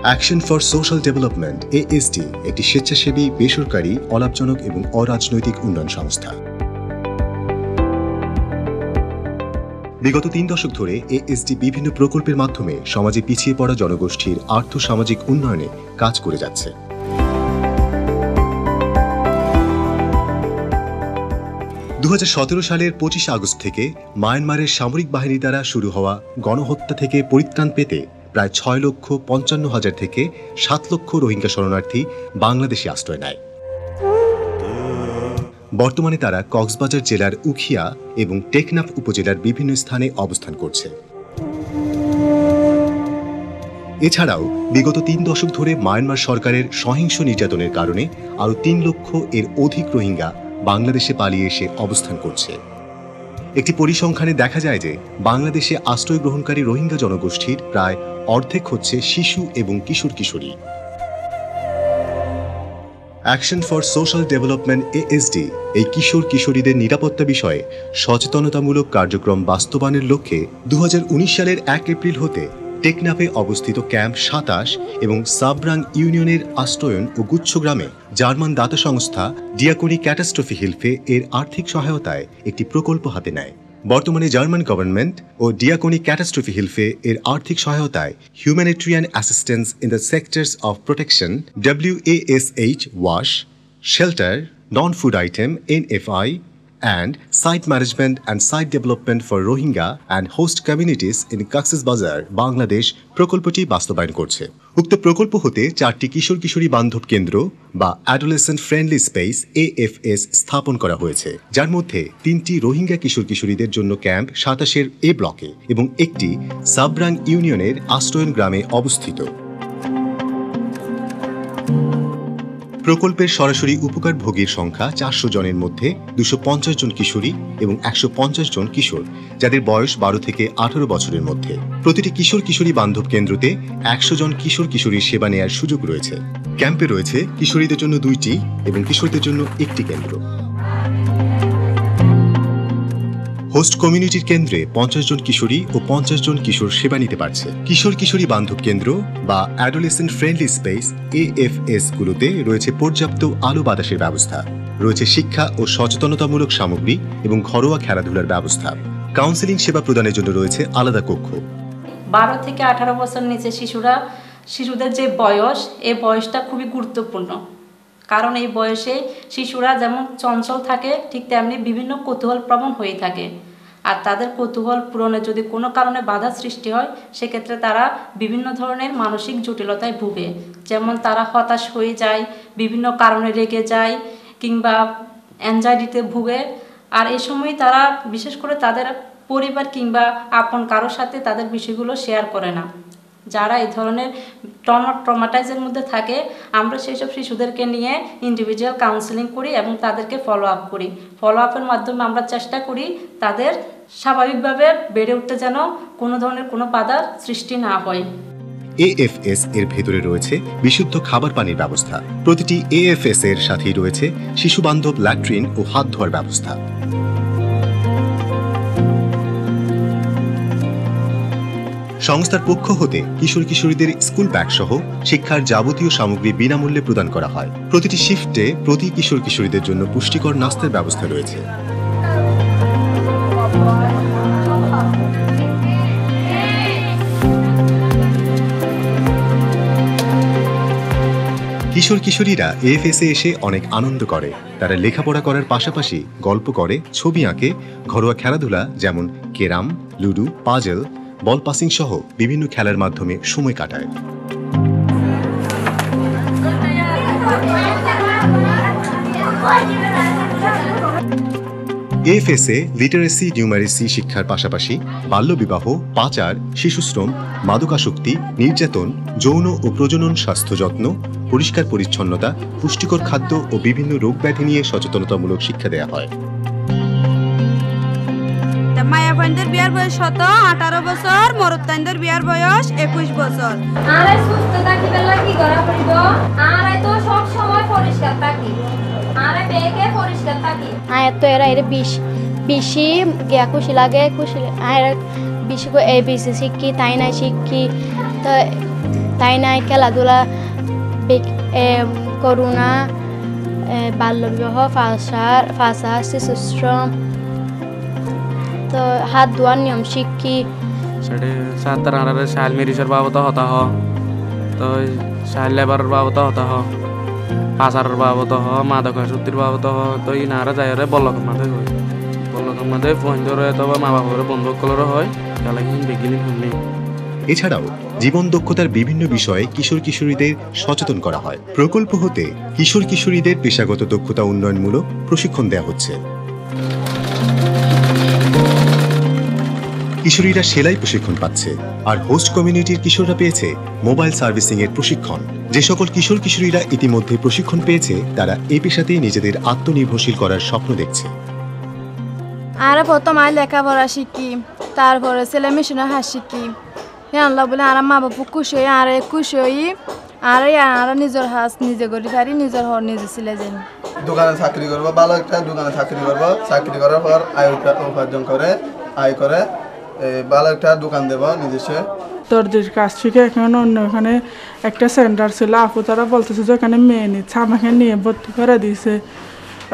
Action for social development ASD একটি স্বেচ্ছাসেবী বেসরকারি অলাভজনক এবং অরাজনৈতিক উন্নয়ন সংস্থা। বিগত 3 দশক ধরে ASD বিভিন্ন প্রকল্পের মাধ্যমে সমাজে পিছিয়ে পড়া জনগোষ্ঠীর আর্থ-সামাজিক উন্নয়নে কাজ করে যাচ্ছে। সালের 25 আগস্ট থেকে মায়ানমারের সামরিক বাহিনী দ্বারা শুরু হওয়া গণহত্যা থেকে পরিত্রাণ পেতে প্রায় 6,55,000 থেকে 7 লক্ষ রোহিঙ্গা শরণার্থী বাংলাদেশে আশ্রয় নেয়। বর্তমানে তারা কক্সবাজার জেলার উখিয়া এবং টেকনাফ উপজেলার বিভিন্ন স্থানে অবস্থান করছে। এছাড়াও বিগত 3 দশক ধরে মায়ানমার সরকারের সহিংস নির্যাতনের কারণে আরও 3 লক্ষ এর অধিক রোহিঙ্গা বাংলাদেশে পালিয়ে এসে অবস্থান করছে। একটি পরিসংখ্যানে দেখা যায় যে বাংলাদেশে আশ্রয় গ্রহণকারী রোহিঙ্গা জনগোষ্ঠীর প্রায় অর্ধেক হচ্ছে শিশু এবং কিশোর কিশোরী। Action for social development ASD এই কিশোর কিশোরীদের নিরাপত্তা বিষয়ে সচেতনতামূলক কার্যক্রম বাস্তবায়নের লক্ষ্যে 2019 সালের 1 এপ্রিল হতে টেকনাফে অবস্থিত ক্যাম্প 27 এবং সাবরাং ইউনিয়নের আশ্রয়ন ও গুচ্ছগ্রামে জার্মান দাতা সংস্থা ডিয়াকনি ক্যাটাস্ট্রফি হিলফে এর আর্থিক সহায়তায় একটি প্রকল্প হাতে নেয়। বর্তমানে জার্মান গভর্নমেন্ট ও ডিয়াকনি ক্যাটাস্ট্রফি হিলফে এর আর্থিক সহায়তায় humanitarian assistance in the sectors of protection WASH wash, shelter, non food item NFI and site management and site development for Rohingya and host communities in Cox's Bazar, Bangladesh প্রকল্পটি বাস্তবায়ন করছে। উক্ত প্রকল্প হতে 4টি কিশোর কিশোরী বান্ধব কেন্দ্র বা অ্যাডোলেসেন্ট ফ্রেন্ডলি স্পেস AFS স্থাপন করা হয়েছে, যার মধ্যে 3টি রোহিঙ্গা কিশোর কিশোরীদের জন্য ক্যাম্প 27 A ব্লকে এবং একটি সাবরাং ইউনিয়নের আশ্রয়ন গ্রামে অবস্থিত। প্রকল্পের সরাসরি উপকারভোগীর সংখ্যা 400 জনের মধ্যে 250 জন কিশোরী এবং 150 জন কিশোর, যাদের বয়স 12 থেকে 18 বছরের মধ্যে। প্রতিটি কিশোর কিশোরী বান্ধব কেন্দ্রতে 100 জন কিশোর কিশোরীর সেবা নেয়ার সুযোগ রয়েছে। ক্যাম্পে রয়েছে কিশোরীদের জন্য 2টি এবং কিশোরদের জন্য 1টি কেন্দ্র। হোস্ট কমিউনিটির কেন্দ্রে 50 জন কিশোরী ও 50 জন কিশোর সেবা নিতে পারছে। কিশোর কিশোরী বান্ধব কেন্দ্র বা অ্যাডোলেসেন্ট ফ্রেন্ডলি স্পেস AFS গুলোতে রয়েছে পর্যাপ্ত আলো বাতাসের ব্যবস্থা, রয়েছে শিক্ষা ও সচেতনতামূলক সামগ্রী এবং ঘরোয়া খেলাধুলার ব্যবস্থা। কাউন্সেলিং সেবা প্রদানের জন্য রয়েছে আলাদা কক্ষ। 12 থেকে 18 বছর নিচে শিশুদের যে বয়স, এই বয়সটা খুবই গুরুত্বপূর্ণ। কারণ এই বয়সে শিশুরা যেমন চঞ্চল থাকে, ঠিক তেমনি বিভিন্ন কৌতূহল প্রবণ হয়ে থাকে। আর তাদের কৌতূহল পূরণে যদি কোনো কারণে বাধা সৃষ্টি হয়, সেক্ষেত্রে তারা বিভিন্ন ধরনের মানসিক জটিলতায় ভুগে। যেমন তারা হতাশ হয়ে যায়, বিভিন্ন কারণে রেগে যায়, কিংবা অ্যাংজাইটিতে ভুগে। আর এই সময় তারা বিশেষ করে তাদের পরিবার কিংবা আপন কারোর সাথে তাদের বিষয়গুলো শেয়ার করে না। যারা এই ধরনের ট্রমাটাইজের মধ্যে থাকে, আমরা সেই সব শিশুদেরকে নিয়ে ইন্ডিভিজুয়াল কাউন্সেলিং করি এবং তাদেরকে ফলো আপ করি। ফলো আপের মাধ্যমে আমরা চেষ্টা করি তাদের স্বাভাবিকভাবে বেড়ে উঠতে যেন কোনো ধরনের কোনো বাধার সৃষ্টি না হয়। AFS এর ভেতরে রয়েছে বিশুদ্ধ খাবার পানির ব্যবস্থা। প্রতিটি AFS এর সাথেই রয়েছে শিশু বান্ধব ল্যাট্রিন ও হাত ধোয়ার ব্যবস্থা। সংস্থার পক্ষ হতে কিশোর কিশোরীদের স্কুল ব্যাগ সহ শিক্ষার যাবতীয় সামগ্রী বিনামূল্যে প্রদান করা হয়। প্রতিটি শিফটে প্রতি কিশোর কিশোরীদের জন্য পুষ্টিকর নাস্তার ব্যবস্থা রয়েছে। কিশোর কিশোরীরা AFS এ এসে অনেক আনন্দ করে। তারা লেখাপড়া করার পাশাপাশি গল্প করে, ছবি আঁকে, ঘরোয়া খেলাধুলা যেমন ক্যারাম, লুডো, পাজল, বল পাসিং সহ বিভিন্ন খেলার মাধ্যমে সময় কাটায়। AFS এ লিটারেসি নিউমারেসি শিক্ষার পাশাপাশি বাল্যবিবাহ, পাচার, শিশুশ্রম, মাদকাসক্তি, নির্যাতন, যৌন ও প্রজনন স্বাস্থ্য যত্ন, পরিষ্কার পরিচ্ছন্নতা, পুষ্টিকর খাদ্য ও বিভিন্ন রোগ ব্যাধি নিয়ে সচেতনতামূলক শিক্ষা দেওয়া হয়। মায়াবন্দের বিয়ার বয়স 18 বছর, মরুত্তাইনদের বিয়ার বয়স 21 বছর। আরে সুস্থ থাকি বেলা কি করা পড়িব? আরে তো সব সময় পরিষ্কার থাকি, আরে বেগে পরিষ্কার থাকি। আয় তো এরা বেশি গিয়া খুশি লাগে, খুশি আর বেশি ABC শিখি, তাই না শিখি। তো তাই নাই খেলাধুলা করোনা বাল্যবিবাহ ফাঁসার শিশুশ্রম তো হাত ধোয়ার নিয়ম শিক্ষি সেটি ছাত্রারে শাইল মিরিসের বাবদ হতা হ তো শাইল লেবারের বাবদ হতা হ পাচারের বাবদ হ মাদক সত্যির বাবদ হ তো ইনারা যাইরে বল্লকমাতে হয় বল্লকমাতে ফোন ধরে অথবা মা বাবার বন্ধুসকলের হয় তাহলে বিজ্ঞানী শুননি। এছাড়াও জীবন দক্ষতার বিভিন্ন বিষয়ে কিশোর কিশোরীদের সচেতন করা হয়। প্রকল্প হতে কিশোর কিশোরীদের পেশাগত দক্ষতা উন্নয়নমূলক প্রশিক্ষণ দেওয়া হচ্ছে। কিশোরীরা সেলাই প্রশিক্ষণ পাচ্ছে, আর হোস্ট কমিউনিটির কিশোররা পেয়েছে মোবাইল সার্ভিসিং এর প্রশিক্ষণ। যে সকল কিশোর কিশোরীরা ইতিমধ্যে প্রশিক্ষণ পেয়েছে তারা এই পেশাতেই নিজেদের আত্মনির্ভরশীল করার স্বপ্ন দেখছে। আর প্রথম আয় লেখাপড়া শিখি, তারপরে ছেলে মেশিনের হাত শিখি। আল্লাহ বলে আর মা বাপু খুশি হই, আর খুশি হই আর নিজের হাত নিজে করি পারি, নিজের হর নিজে ছিলে যাই। দোকানে চাকরি করবো, ভালো একটা দোকানে চাকরি করবো, চাকরি করার পর আয় উপার্জন করে আয় করে ভালো একটা দোকান দেবো নিজস্ব। দর্জির কাজ শিখে এখানে অন্য এখানে একটা সেন্টার ছিল, আপু তারা বলতেছে যে এখানে মেয়ে নিচ্ছে, আমাকে নিয়ে ভর্তি করে দিয়েছে।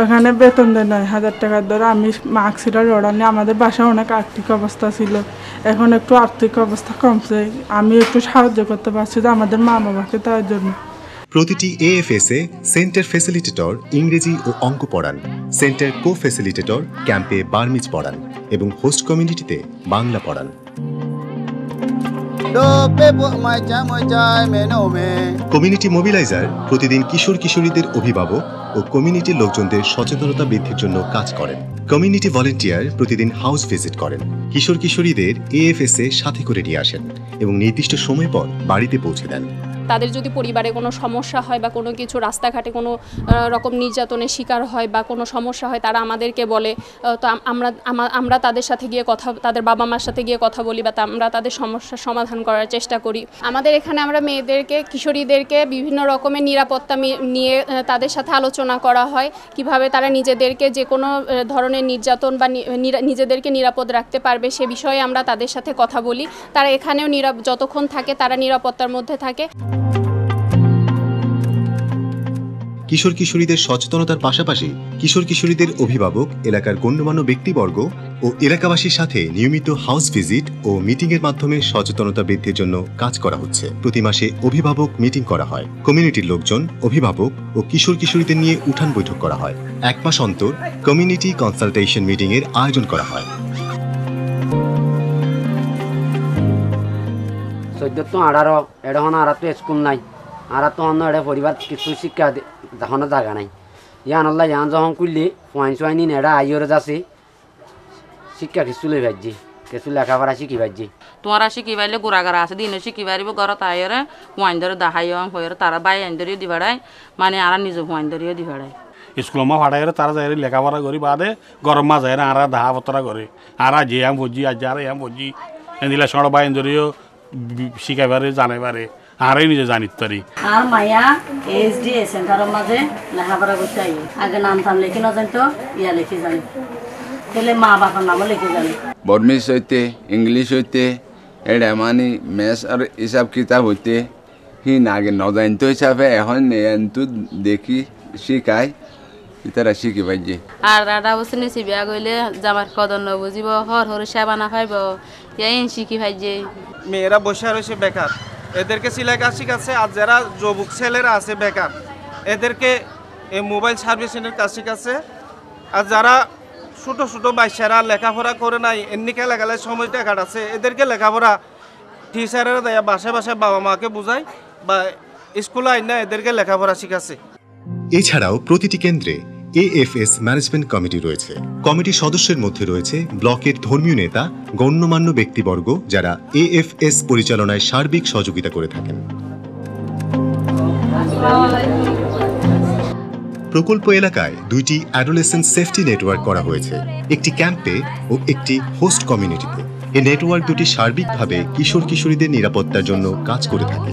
ওখানে বেতন দেয় 9,000 টাকার ধরে। আমি মার্কশিটের অর্ডার নিয়ে, আমাদের বাসায় অনেক আর্থিক অবস্থা ছিল, এখন একটু আর্থিক অবস্থা কমছে, আমি একটু সাহায্য করতে পারছি যে আমাদের মা বাবাকে তার জন্য। প্রতিটি এএফএস এ সেন্টার ফ্যাসিলিটেটর ইংরেজি ও অঙ্ক পড়ান, সেন্টার কো ফ্যাসিলিটেটর ক্যাম্পে বার্মিজ পড়ান এবং হোস্ট কমিউনিটিতে বাংলা পড়ান। কমিউনিটি মোবিলাইজার প্রতিদিন কিশোর কিশোরীদের অভিভাবক ও কমিউনিটির লোকজনদের সচেতনতা বৃদ্ধির জন্য কাজ করেন। কমিউনিটি ভলেন্টিয়ার প্রতিদিন হাউস ভিজিট করেন, কিশোর কিশোরীদের এএফএস এ সাথে করে নিয়ে আসেন এবং নির্দিষ্ট সময় পর বাড়িতে পৌঁছে দেন। তাদের যদি পরিবারে কোনো সমস্যা হয় বা কোনো কিছু রাস্তাঘাটে কোনো রকম নির্যাতনের শিকার হয় বা কোনো সমস্যা হয়, তারা আমাদেরকে বলে, তো আমরা তাদের সাথে গিয়ে তাদের বাবা মার সাথে গিয়ে কথা বলি বা আমরা তাদের সমস্যার সমাধান করার চেষ্টা করি। আমাদের এখানে আমরা মেয়েদেরকে, কিশোরীদেরকে বিভিন্ন রকমের নিরাপত্তা নিয়ে তাদের সাথে আলোচনা করা হয়, কিভাবে তারা নিজেদেরকে যে কোনো ধরনের নির্যাতন বা নিজেদেরকে নিরাপদ রাখতে পারবে সে বিষয়ে আমরা তাদের সাথে কথা বলি। তারা এখানেও যতক্ষণ থাকে তারা নিরাপত্তার মধ্যে থাকে। কিশোর কিশোরীদের সচেতনতার পাশাপাশি কিশোর কিশোরীদের অভিভাবক, এলাকার গণ্যমান্য ব্যক্তিবর্গ ও এলাকাবাসীর সাথে নিয়মিত হাউস ভিজিট ও মিটিংয়ের মাধ্যমে সচেতনতা বৃদ্ধির জন্য কাজ করা হচ্ছে। প্রতি মাসে অভিভাবক মিটিং করা হয়, কমিউনিটির লোকজন, অভিভাবক ও কিশোর কিশোরীদের নিয়ে উঠান বৈঠক করা হয়। 1 মাস অন্তর কমিউনিটি কনসালটেশন মিটিং এর আয়োজন করা হয়। 14-18 এটা হন আর তো স্কুল নাই, আর তো অন্য এটা পরিবার কিছু শিক্ষা দেখানো জায়গা নাই। ইয়ান আল্লাহ ইয়ান যখন করলি পয়েন্ট এটা আইয়রে যাচ্ছে শিক্ষা কিছু লই ভাজি, কিছু লেখাপড়া শিখি ভাজি। তোমারা শিখি পাইলে গোড়াগাড়া আছে দিনে শিখি পারিব ঘরত আইরে হুয়াইন ধরে দাহাই হয়ে তারা বাই আইন ধরিও দি বেড়ায়, মানে আর নিজে হুয়াইন ধরিও দি বেড়ায়। স্কুল মা ফাটাই তারা যাই লেখাপড়া করি বাদে গরম মা যায় আর দাহা পত্রা করে আর যে আম ভজি আজ আর আম ভজি এদিলা সড় বাইন ধরিও শিখাইবারে জানাইবারে আরই নিজে জানিত পারি। আর মায়া এসডি সেন্টারের মাঝে লেখাপড়া করতে আই, আগে নাম টাম লিখে না জানতো, ইয়া লিখে জানি, তাহলে মা বাবার নামও লিখে জানি। বর্মিস হইতে, ইংলিশ হইতে, এটা মানে ম্যাথ আর হিসাব কিতাব হইতে হি আগে নজানতো হিসাবে এখন এনতো দেখি শিখাই তারা শিখি পাইছে। আর দাদা বসে নিছি বিয়া করলে জামার কদর নবুঝিব, হর সেবা না পাইব, এই শিখি পাইছে। মেয়েরা বসে রয়েছে বেকার, এদেরকে সেলাই কাজ শিখাচ্ছে। আর যারা যুবক ছেলেরা আছে বেকার, এদেরকে এই মোবাইল সার্ভিসিংয়ের কাজ শিখাচ্ছে। আর যারা ছোটো ছোটো বাচ্চারা লেখাপড়া করে নাই, এমনি খেলাখেলায় সময়টা কাটাচ্ছে, এদেরকে লেখাপড়া টিচারেরা দেয় বাসায় বাসায় বাবা মাকে বোঝায় বা স্কুলে আইন না এদেরকে লেখাপড়া শিখাচ্ছে। এছাড়াও প্রতিটি কেন্দ্রে এএফএস ম্যানেজমেন্ট কমিটি রয়েছে। কমিটির সদস্যের মধ্যে রয়েছে ব্লকের ধর্মীয় নেতা, গণ্যমান্য ব্যক্তিবর্গ যারা এএফএস পরিচালনায় সার্বিক সহযোগিতা করে থাকেন। প্রকল্প এলাকায় 2টি অ্যাডোলেসেন্ট সেফটি নেটওয়ার্ক করা হয়েছে, একটি ক্যাম্পে ও একটি হোস্ট কমিউনিটিতে। এই নেটওয়ার্ক দুটি সার্বিকভাবে কিশোর কিশোরীদের নিরাপত্তার জন্য কাজ করে থাকে।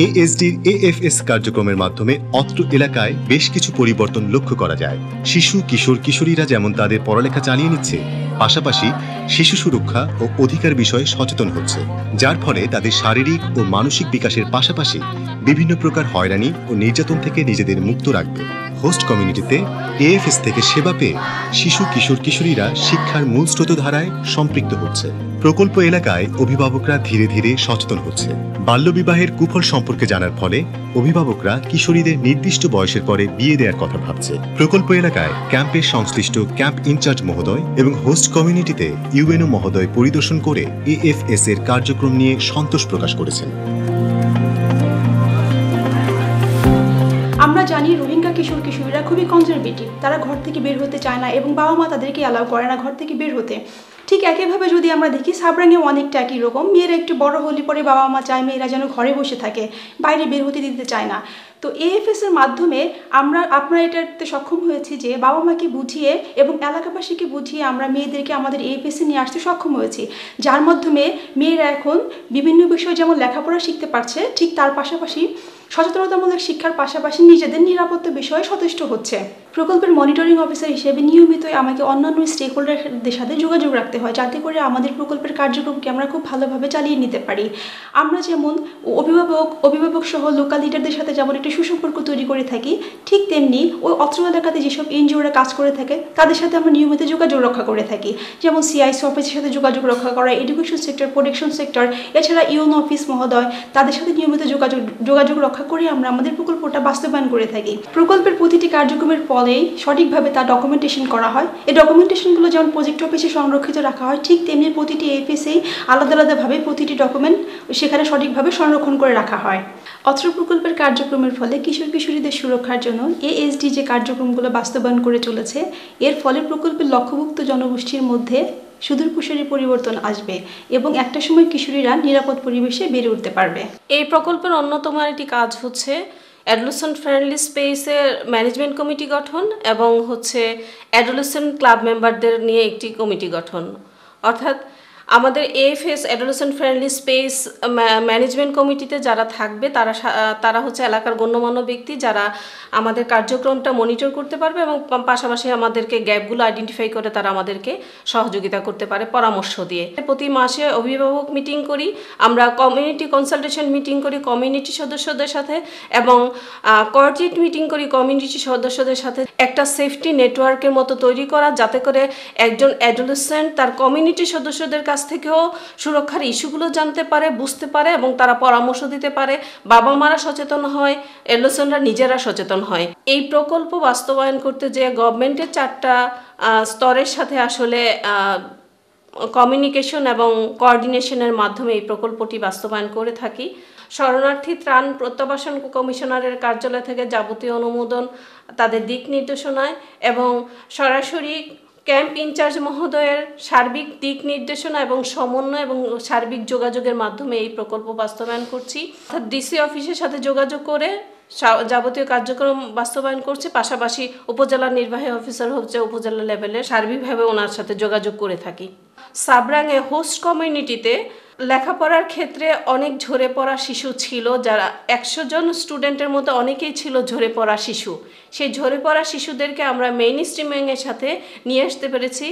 এএসডির এএফএস কার্যক্রমের মাধ্যমে অত্র এলাকায় বেশ কিছু পরিবর্তন লক্ষ্য করা যায়। শিশু কিশোর কিশোরীরা যেমন তাদের পড়ালেখা চালিয়ে নিচ্ছে, পাশাপাশি শিশু সুরক্ষা ও অধিকার বিষয়ে সচেতন হচ্ছে, যার ফলে তাদের শারীরিক ও মানসিক বিকাশের পাশাপাশি বিভিন্ন প্রকার হয়রানি ও নির্যাতন থেকে নিজেদের মুক্ত রাখবে। হোস্ট কমিউনিটিতে এএফএস থেকে সেবা পেয়ে শিশু কিশোর কিশোরীরা শিক্ষার মূল স্রোতধারায় সম্পৃক্ত হচ্ছে। প্রকল্প এলাকায় অভিভাবকরা ধীরে ধীরে সচেতন হচ্ছে। বাল্যবিবাহের কুফল সম্পর্কে জানার ফলে অভিভাবকরা কিশোরীদের নির্দিষ্ট বয়সের পরে বিয়ে দেওয়ার কথা ভাবছে। প্রকল্প এলাকায় ক্যাম্পের সংশ্লিষ্ট ক্যাম্প ইনচার্জ মহোদয় এবং হোস্ট কমিউনিটিতে ইউএনও মহোদয় পরিদর্শন করে এএফএস এর কার্যক্রম নিয়ে সন্তোষ প্রকাশ করেছেন। আমরা জানি রোহিঙ্গা কিশোর কিশোরীরা খুবই কনজারভেটিভ, তারা ঘর থেকে বের হতে চায় না এবং বাবা মা তাদেরকে অ্যালাউ করে না ঘর থেকে বের হতে। ঠিক একইভাবে যদি আমরা দেখি সাবরাঙে অনেকটা একই রকম, মেয়েরা একটু বড় হলে পরে বাবা মা চায় মেয়েরা যেন ঘরে বসে থাকে, বাইরে বের হতে দিতে চায় না। তো এএফএস এর মাধ্যমে আপনারা এটাতে সক্ষম হয়েছি যে বাবা মাকে বুঝিয়ে এবং এলাকাবাসীকে বুঝিয়ে আমরা মেয়েদেরকে আমাদের এএফএস এ নিয়ে আসতে সক্ষম হয়েছি, যার মাধ্যমে মেয়েরা এখন বিভিন্ন বিষয়ে যেমন লেখাপড়া শিখতে পারছে, ঠিক তার পাশাপাশি সচেতনতামূলক শিক্ষার পাশাপাশি নিজেদের নিরাপত্তা বিষয়ে সচেষ্ট হচ্ছে। প্রকল্পের মনিটরিং অফিসার হিসেবে নিয়মিতই আমাকে অন্যান্য স্টেক হোল্ডারদের সাথে যোগাযোগ রাখতে হয়, যাতে করে আমাদের প্রকল্পের কার্যক্রমকে আমরা খুব ভালোভাবে চালিয়ে নিতে পারি। আমরা যেমন অভিভাবক সহ লোকাল লিডারদের সাথে যেমন একটা সুসম্পর্ক তৈরি করে থাকি, ঠিক তেমনি ওই অত্র এলাকাতে যেসব এনজিওরা কাজ করে থাকে তাদের সাথে আমরা নিয়মিত যোগাযোগ রক্ষা করে থাকি, যেমন সিআইসি অফিসের সাথে যোগাযোগ রক্ষা করা, এডুকেশন সেক্টর, প্রোটেকশন সেক্টর, এছাড়া ইউএনও অফিস মহোদয়, তাদের সাথে নিয়মিত যোগাযোগ রক্ষা করে আমরা আমাদের প্রকল্পটা বাস্তবায়ন করে থাকি। প্রকল্পের প্রতিটি কার্যক্রমের ফলেই সঠিকভাবে তা ডকুমেন্টেশন করা হয়। এই ডকুমেন্টেশনগুলো যেমন প্রজেক্ট অফিসে সংরক্ষিত রাখা হয়, ঠিক তেমনি প্রতিটি এএফএসেই আলাদা আলাদাভাবে প্রতিটি ডকুমেন্ট সেখানে সঠিকভাবে সংরক্ষণ করে রাখা হয়। অত্র প্রকল্পের কার্যক্রমের ফলে কিশোর কিশোরীদের সুরক্ষার জন্য এএসডি যে কার্যক্রমগুলো বাস্তবায়ন করে চলেছে, এর ফলে প্রকল্পের লক্ষ্যভুক্ত জনগোষ্ঠীর মধ্যে সুদূর প্রসারী পরিবর্তন আসবে এবং একটা সময় কিশোরীরা নিরাপদ পরিবেশে বেড়ে উঠতে পারবে। এই প্রকল্পের অন্যতম একটি কাজ হচ্ছে অ্যাডোলেসেন্ট ফ্রেন্ডলি স্পেসের ম্যানেজমেন্ট কমিটি গঠন এবং হচ্ছে অ্যাডোলেসেন্ট ক্লাব মেম্বারদের নিয়ে একটি কমিটি গঠন। অর্থাৎ আমাদের এএফএস অ্যাডোলেসেন্ট ফ্রেন্ডলি স্পেস ম্যানেজমেন্ট কমিটিতে যারা থাকবে তারা হচ্ছে এলাকার গণ্যমান্য ব্যক্তি, যারা আমাদের কার্যক্রমটা মনিটর করতে পারবে এবং পাশাপাশি আমাদেরকে গ্যাপগুলো আইডেন্টিফাই করে তারা আমাদেরকে সহযোগিতা করতে পারে পরামর্শ দিয়ে। প্রতি মাসে অভিভাবক মিটিং করি, আমরা কমিউনিটি কনসালটেশন মিটিং করি কমিউনিটি সদস্যদের সাথে এবং কোঅর্ডিনেট মিটিং করি কমিউনিটি সদস্যদের সাথে। একটা সেফটি নেটওয়ার্কের মতো তৈরি করা, যাতে করে একজন অ্যাডোলেসেন্ট তার কমিউনিটি সদস্যদের কাছ থেকেও সুরক্ষার ইস্যুগুলো জানতে পারে, বুঝতে পারে এবং তারা পরামর্শ দিতে পারে। বাবা মারা সচেতন হয়, অ্যাডোলেসেন্টরা নিজেরা সচেতন হয়। এই প্রকল্প বাস্তবায়ন করতে যে গভর্নমেন্টের 4টা স্তরের সাথে আসলে কমিউনিকেশন এবং কোঅর্ডিনেশনের মাধ্যমে এই প্রকল্পটি বাস্তবায়ন করে থাকি। শরণার্থী ত্রাণ প্রত্যাবাসন কমিশনারের কার্যালয় থেকে যাবতীয় অনুমোদন, তাদের দিক নির্দেশনায় এবং সরাসরি ক্যাম্প ইনচার্জ মহোদয়ের সার্বিক দিক নির্দেশনা এবং সমন্বয় এবং সার্বিক যোগাযোগের মাধ্যমে এই প্রকল্প বাস্তবায়ন করছি। অর্থাৎ ডিসি অফিসের সাথে যোগাযোগ করে যাবতীয় কার্যক্রম বাস্তবায়ন করছি, পাশাপাশি উপজেলা নির্বাহী অফিসার হচ্ছে উপজেলা লেভেলে সার্বিকভাবে ওনার সাথে যোগাযোগ করে থাকি। সাবরাঙে হোস্ট কমিউনিটিতে লেখাপড়ার ক্ষেত্রে অনেক ঝরে পড়া শিশু ছিল, যারা 100 জন স্টুডেন্টের মধ্যে অনেকেই ছিল ঝরে পড়া শিশু। সেই ঝরে পড়া শিশুদেরকে আমরা মেইন স্ট্রিমিংয়ের সাথে নিয়ে আসতে পেরেছি।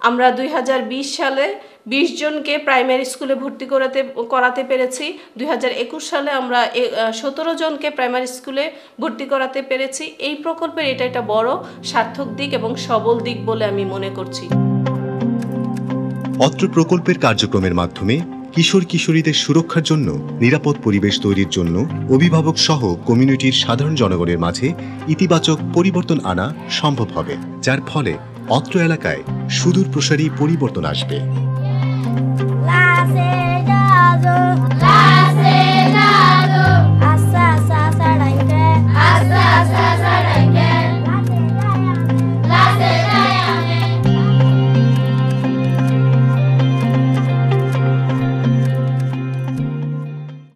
আমরা 2020 সালে 20 জনকে প্রাইমারি স্কুলে ভর্তি করাতে পেরেছি। 2021 সালে আমরা 17 জনকে প্রাইমারি স্কুলে ভর্তি করাতে পেরেছি। এই প্রকল্পের এটা একটা বড় সার্থক দিক এবং সবল দিক বলে আমি মনে করছি। অত্র প্রকল্পের কার্যক্রমের মাধ্যমে কিশোর কিশোরীদের সুরক্ষার জন্য নিরাপদ পরিবেশ তৈরির জন্য অভিভাবক সহ কমিউনিটির সাধারণ জনগণের মাঝে ইতিবাচক পরিবর্তন আনা সম্ভব হবে, যার ফলে অত্র এলাকায় সুদূর প্রসারী পরিবর্তন আসবে।